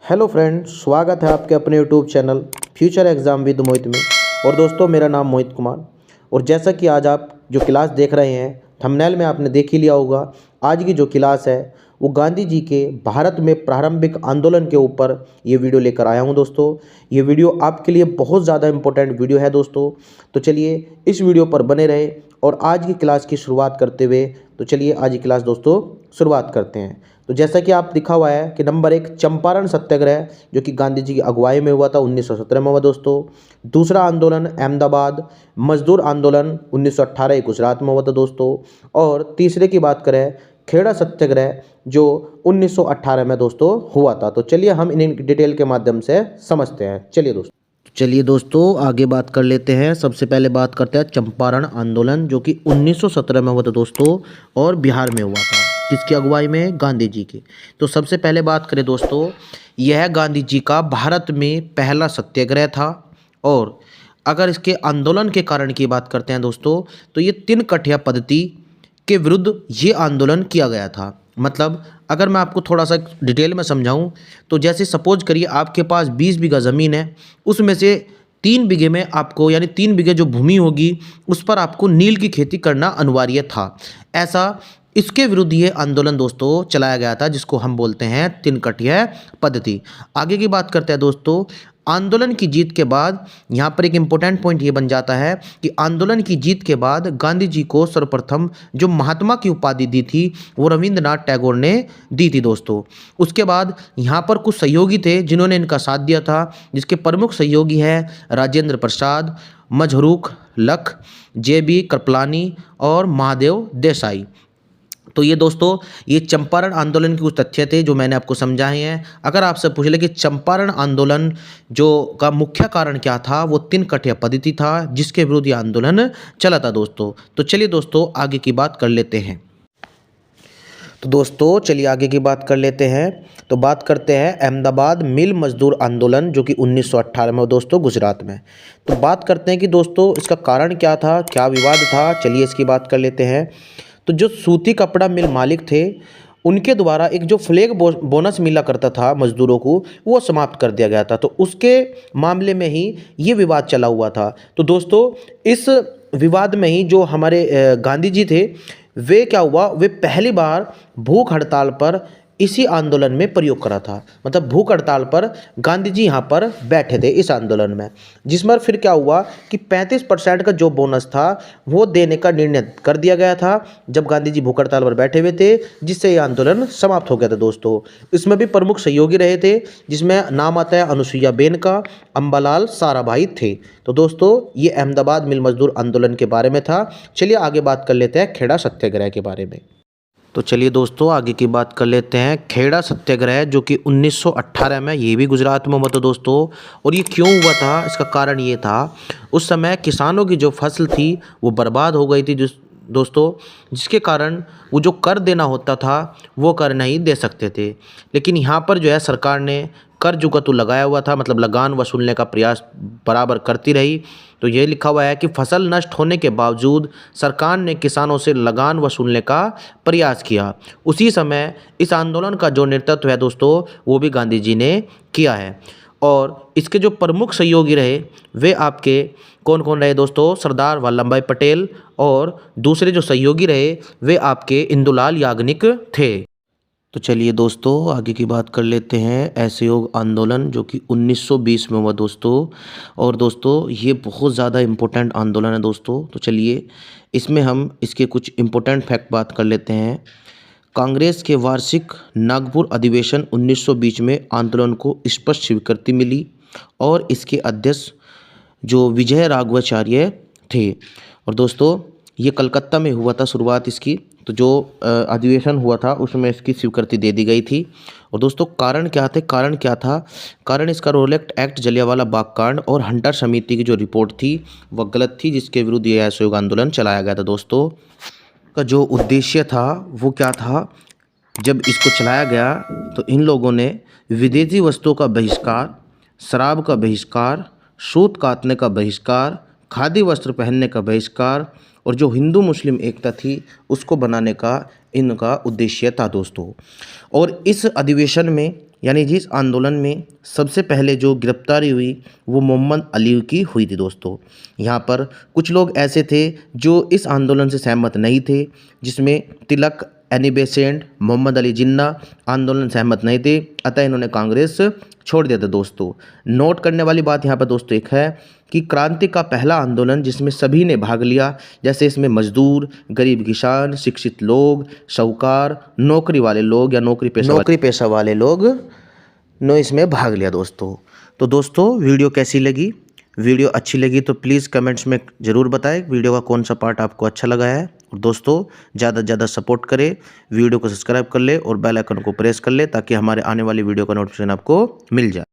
Hello friends, स्वागत है आपके अपने YouTube channel future exam with Mohit में। और दोस्तों, मेरा नाम मोहित कुमार। और जैसा कि आज आप जो क्लास देख रहे हैं, थंबनेल में आपने देख ही लिया होगा। आज की जो क्लास है वो गांधी जी के भारत में प्रारंभिक आंदोलन के ऊपर ये वीडियो लेकर आया हूँ दोस्तों। ये वीडियो आपके लिए बहुत ज़्यादा इम्पोर्टेंट वीडियो है दोस्तों। तो चलिए इस वीडियो पर बने रहे और आज की क्लास की शुरुआत करते हुए चलिए आज की क्लास दोस्तों शुरुआत करते हैं। तो जैसा कि आप लिखा हुआ है कि नंबर 1 चंपारण सत्याग्रह जो कि गांधी जी की अगुवाई में हुआ था 1917 में हुआ दोस्तों। दूसरा आंदोलन अहमदाबाद मजदूर आंदोलन 1918 गुजरात में हुआ था दोस्तों। और तीसरे की बात करें खेड़ा सत्याग्रह जो 1918 में दोस्तों हुआ था। तो चलिए हम इन डिटेल के माध्यम से समझते हैं। चलिए दोस्तों आगे बात कर लेते हैं। सबसे पहले बात करते हैं चंपारण आंदोलन जो कि 1917 में हुआ था दोस्तों और बिहार में हुआ था। किसकी अगुवाई में? गांधी जी की। तो सबसे पहले बात करें दोस्तों, यह गांधी जी का भारत में पहला सत्याग्रह था। और अगर इसके आंदोलन के कारण की बात करते हैं दोस्तों, तो ये 3 कठिया पद्धति के विरुद्ध ये आंदोलन किया गया था। मतलब अगर मैं आपको थोड़ा सा डिटेल में समझाऊं तो जैसे सपोज करिए आपके पास 20 बीघा ज़मीन है, उसमें से 3 बीघे में आपको यानी 3 बीघे जो भूमि होगी उस पर आपको नील की खेती करना अनिवार्य था। ऐसा इसके विरुद्ध ये आंदोलन दोस्तों चलाया गया था जिसको हम बोलते हैं 3 कठिया पद्धति। आगे की बात करते हैं दोस्तों, आंदोलन की जीत के बाद यहाँ पर एक इम्पोर्टेंट पॉइंट ये बन जाता है कि आंदोलन की जीत के बाद गांधी जी को सर्वप्रथम जो महात्मा की उपाधि दी थी वो रविंद्रनाथ टैगोर ने दी थी दोस्तों। उसके बाद यहाँ पर कुछ सहयोगी थे जिन्होंने इनका साथ दिया था, जिसके प्रमुख सहयोगी हैं राजेंद्र प्रसाद, मजहरूख लख, JB कृपलानी और महादेव देसाई। तो ये दोस्तों ये चंपारण आंदोलन के कुछ तथ्य थे जो मैंने आपको समझाए हैं। अगर आपसे पूछ ले कि चंपारण आंदोलन जो का मुख्य कारण क्या था, वो 3 कठिया पद्धति था जिसके विरुद्ध ये आंदोलन चला था दोस्तों। तो चलिए दोस्तों आगे की बात कर लेते हैं। तो दोस्तों चलिए आगे की बात कर लेते हैं। तो बात करते हैं अहमदाबाद मिल मजदूर आंदोलन जो कि 1918 में दोस्तों गुजरात में। तो बात करते हैं कि दोस्तों इसका कारण क्या था, क्या विवाद था। चलिए इसकी बात कर लेते हैं। तो जो सूती कपड़ा मिल मालिक थे उनके द्वारा एक जो फ्लैग बोनस मिला करता था मजदूरों को, वो समाप्त कर दिया गया था। तो उसके मामले में ही ये विवाद चला हुआ था। तो दोस्तों इस विवाद में ही जो हमारे गांधी जी थे वे क्या हुआ, वे पहली बार भूख हड़ताल पर इसी आंदोलन में प्रयोग करा था। मतलब भूख हड़ताल पर गांधी जी यहाँ पर बैठे थे इस आंदोलन में, जिसमें फिर क्या हुआ कि 35% का जो बोनस था वो देने का निर्णय कर दिया गया था जब गांधी जी भूख हड़ताल पर बैठे हुए थे, जिससे ये आंदोलन समाप्त हो गया था दोस्तों। इसमें भी प्रमुख सहयोगी रहे थे जिसमें नाम आता है अनुसुईया बेन का, अम्बालाल साराभाई थे। तो दोस्तों ये अहमदाबाद मिल मजदूर आंदोलन के बारे में था। चलिए आगे बात कर लेते हैं खेड़ा सत्याग्रह के बारे में। तो चलिए दोस्तों आगे की बात कर लेते हैं। खेड़ा सत्याग्रह जो कि 1918 में, ये भी गुजरात में हुआ था दोस्तों। और ये क्यों हुआ था, इसका कारण ये था उस समय किसानों की जो फसल थी वो बर्बाद हो गई थी दोस्तों, जिसके कारण वो जो कर देना होता था वो कर नहीं दे सकते थे। लेकिन यहाँ पर जो है सरकार ने कर जो तो लगाया हुआ था, मतलब लगान वसूलने का प्रयास बराबर करती रही। तो ये लिखा हुआ है कि फसल नष्ट होने के बावजूद सरकार ने किसानों से लगान वसूलने का प्रयास किया। उसी समय इस आंदोलन का जो नेतृत्व है दोस्तों वो भी गांधी जी ने किया है। और इसके जो प्रमुख सहयोगी रहे वे आपके कौन कौन रहे दोस्तों? सरदार वल्लभ भाई पटेल। और दूसरे जो सहयोगी रहे वे आपके इंदुलाल याग्निक थे। तो चलिए दोस्तों आगे की बात कर लेते हैं। असहयोग आंदोलन जो कि 1920 में हुआ दोस्तों। और दोस्तों ये बहुत ज़्यादा इम्पोर्टेंट आंदोलन है दोस्तों। तो चलिए इसमें हम इसके कुछ इम्पोर्टेंट फैक्ट बात कर लेते हैं। कांग्रेस के वार्षिक नागपुर अधिवेशन 1920 में आंदोलन को स्पष्ट स्वीकृति मिली और इसके अध्यक्ष जो विजय राघवाचार्य थे। और दोस्तों ये कलकत्ता में हुआ था शुरुआत इसकी। तो जो अधिवेशन हुआ था उसमें इसकी स्वीकृति दे दी गई थी। और दोस्तों कारण क्या था? कारण इसका रोलेक्ट एक्ट, जलियांवाला बाग कांड और हंटर समिति की जो रिपोर्ट थी वह गलत थी, जिसके विरुद्ध ये असहयोग आंदोलन चलाया गया था दोस्तों। का जो उद्देश्य था वो क्या था? जब इसको चलाया गया तो इन लोगों ने विदेशी वस्तुओं का बहिष्कार, शराब का बहिष्कार, सूत काटने का बहिष्कार, खादी वस्त्र पहनने का बहिष्कार और जो हिंदू मुस्लिम एकता थी उसको बनाने का इनका उद्देश्य था दोस्तों। और इस अधिवेशन में यानी जिस आंदोलन में सबसे पहले जो गिरफ्तारी हुई वो मोहम्मद अली की हुई थी दोस्तों। यहाँ पर कुछ लोग ऐसे थे जो इस आंदोलन से सहमत नहीं थे, जिसमें तिलक, एनी बेसेंट, मोहम्मद अली जिन्ना आंदोलन सहमत नहीं थे, अतः इन्होंने कांग्रेस छोड़ दिया था दोस्तों। नोट करने वाली बात यहाँ पर दोस्तों एक है कि क्रांति का पहला आंदोलन जिसमें सभी ने भाग लिया, जैसे इसमें मजदूर, गरीब किसान, शिक्षित लोग, साहूकार, नौकरी वाले लोग या नौकरी पेशा वाले लोग ने इसमें भाग लिया दोस्तों। तो दोस्तों वीडियो कैसी लगी? वीडियो अच्छी लगी तो प्लीज़ कमेंट्स में ज़रूर बताएं वीडियो का कौन सा पार्ट आपको अच्छा लगा है। और दोस्तों ज़्यादा से ज़्यादा सपोर्ट करें, वीडियो को सब्सक्राइब कर ले और बेल आइकन को प्रेस कर ले ताकि हमारे आने वाली वीडियो का नोटिफिकेशन आपको मिल जाए।